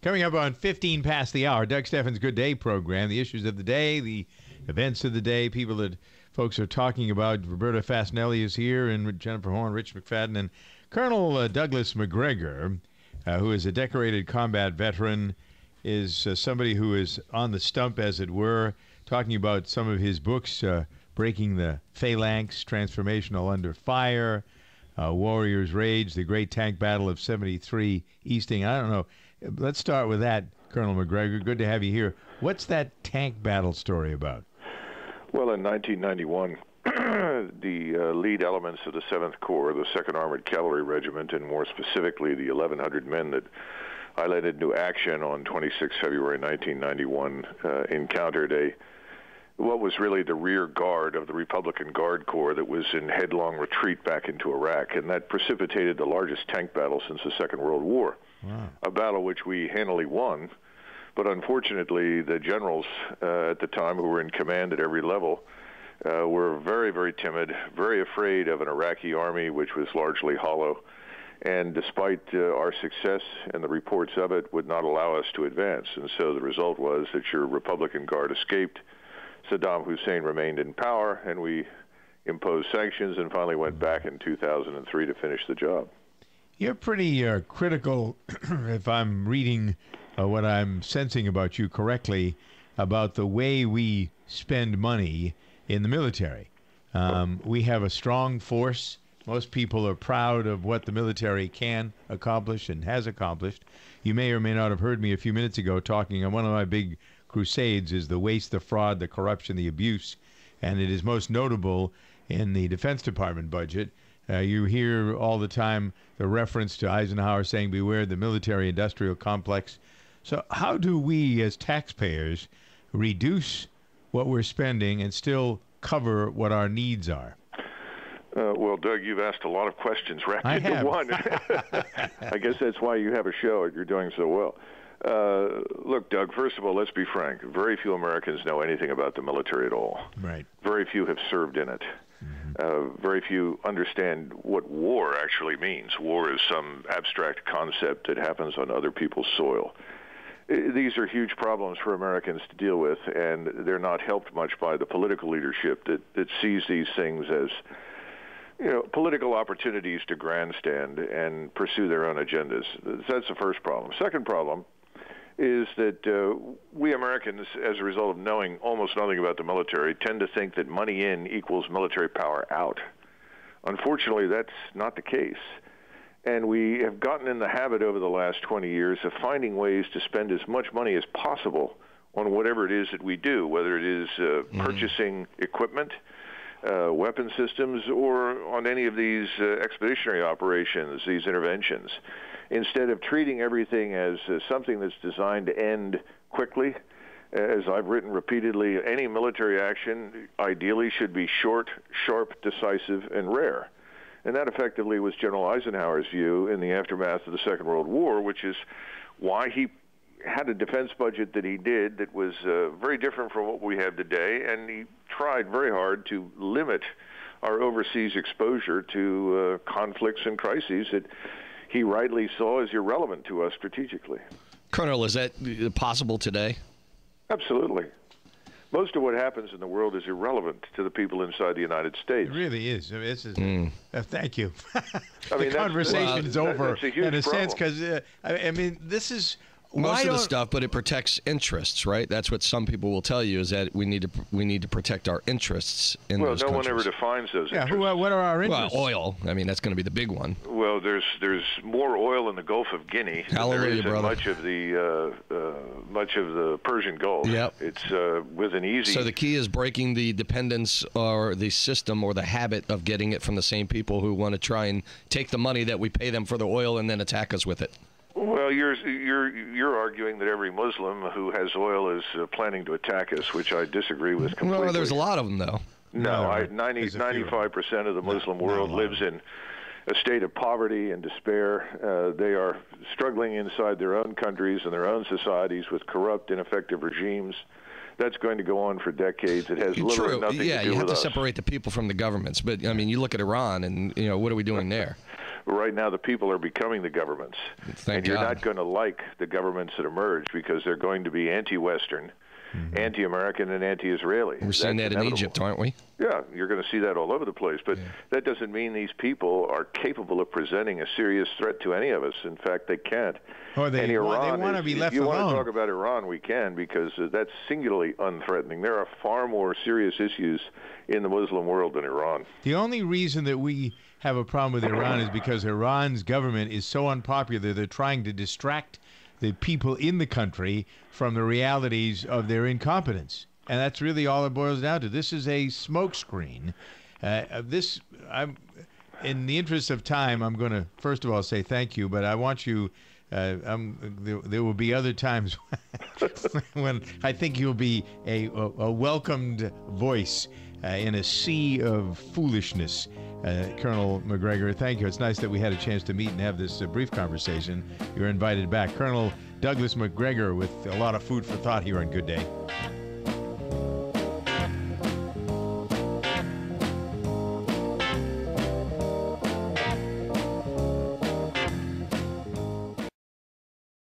Coming up on 15 past the hour, Doug Stephan's Good Day program, the issues of the day, the events of the day, people that folks are talking about. Roberta Fasinelli is here, and Jennifer Horn, Rich McFadden, and Colonel Douglas Macgregor, who is a decorated combat veteran, is somebody who is on the stump, as it were, talking about some of his books, Breaking the Phalanx, Transformational Under Fire, Warrior's Rage, The Great Tank Battle of 73 Easting. I don't know. Let's start with that, Colonel Macgregor. Good to have you here. What's that tank battle story about? Well, in 1991, the lead elements of the 7th Corps, the 2nd Armored Cavalry Regiment, and more specifically the 1,100 men that I led into action on 26 February 1991, encountered what was really the rear guard of the Republican Guard Corps that was in headlong retreat back into Iraq, and that precipitated the largest tank battle since the Second World War. Wow. A battle which we handily won, but unfortunately the generals at the time who were in command at every level were very, very timid, very afraid of an Iraqi army which was largely hollow, and despite our success and the reports of it, would not allow us to advance. And so the result was that your Republican Guard escaped, Saddam Hussein remained in power, and we imposed sanctions and finally went back in 2003 to finish the job. You're pretty critical, if I'm reading what I'm sensing about you correctly, about the way we spend money in the military. We have a strong force. Most people are proud of what the military can accomplish and has accomplished. You may or may not have heard me a few minutes ago talking on one of my big crusades is the waste, the fraud, the corruption, the abuse, and it is most notable in the Defense Department budget. You hear all the time the reference to Eisenhower saying, beware the military-industrial complex. So how do we as taxpayers reduce what we're spending and still cover what our needs are? Well, Doug, you've asked a lot of questions wrapped I into have. one. I guess that's why you have a show and you're doing so well. Look, Doug, first of all, let's be frank. Very few Americans know anything about the military at all. Right. Very few have served in it. Very few understand what war actually means. War is some abstract concept that happens on other people's soil. These are huge problems for Americans to deal with, and they're not helped much by the political leadership that sees these things as, political opportunities to grandstand and pursue their own agendas. That's the first problem. Second problem is that we Americans, as a result of knowing almost nothing about the military, tend to think that money in equals military power out. Unfortunately, that's not the case. And we have gotten in the habit over the last 20 years of finding ways to spend as much money as possible on whatever it is that we do, whether it is purchasing equipment, weapon systems, or on any of these expeditionary operations, these interventions, instead of treating everything as something that's designed to end quickly. As I've written repeatedly, any military action ideally should be short, sharp, decisive, and rare. And that effectively was General Eisenhower's view in the aftermath of the Second World War, which is why he had a defense budget that he did that was very different from what we have today, and he tried very hard to limit our overseas exposure to conflicts and crises that he rightly saw as irrelevant to us strategically. Colonel, is that possible today? Absolutely. Most of what happens in the world is irrelevant to the people inside the United States. It really is. This is thank you. I mean, the conversation's over that's a huge in a problem. sense because, I mean, this is... Most of the stuff, but it protects interests, right? That's what some people will tell you, is that we need to protect our interests in those countries. Well, no one ever defines those interests. What are our interests? Well, oil. I mean, that's going to be the big one. Well, there's more oil in the Gulf of Guinea than there is in much of the Persian Gulf. Yep. It's with an easy... So the key is breaking the dependence or the system or the habit of getting it from the same people who want to try and take the money that we pay them for the oil and then attack us with it. Well, you're arguing that every Muslim who has oil is planning to attack us, which I disagree with completely. Well, there's a lot of them, though. No, 95% of the Muslim world lives in a state of poverty and despair. They are struggling inside their own countries and their own societies with corrupt, ineffective regimes. That's going to go on for decades. It has little or nothing to do with us. Yeah, you have to separate the people from the governments. But, I mean, you look at Iran and, what are we doing there? Right now, the people are becoming the governments. Thank and you're God. not going to like the governments that emerge because they're going to be anti-Western, anti-American, and anti-Israeli. We're seeing that in inevitable. Egypt, aren't we? Yeah, you're going to see that all over the place. But that doesn't mean these people are capable of presenting a serious threat to any of us. In fact, they can't. Or they want to be left you alone. want to talk about Iran, we can, because that's singularly unthreatening. There are far more serious issues in the Muslim world than Iran. The only reason that we have a problem with Iran is because Iran's government is so unpopular. They're trying to distract the people in the country from the realities of their incompetence. And that's really all it boils down to. This is a smokescreen. In the interest of time, I'm going to, first of all, say thank you, but I want you, there will be other times when I think you'll be a welcomed voice in a sea of foolishness. Colonel Macgregor, thank you. It's nice that we had a chance to meet and have this brief conversation. You're invited back. Colonel Douglas Macgregor with a lot of food for thought here on Good Day.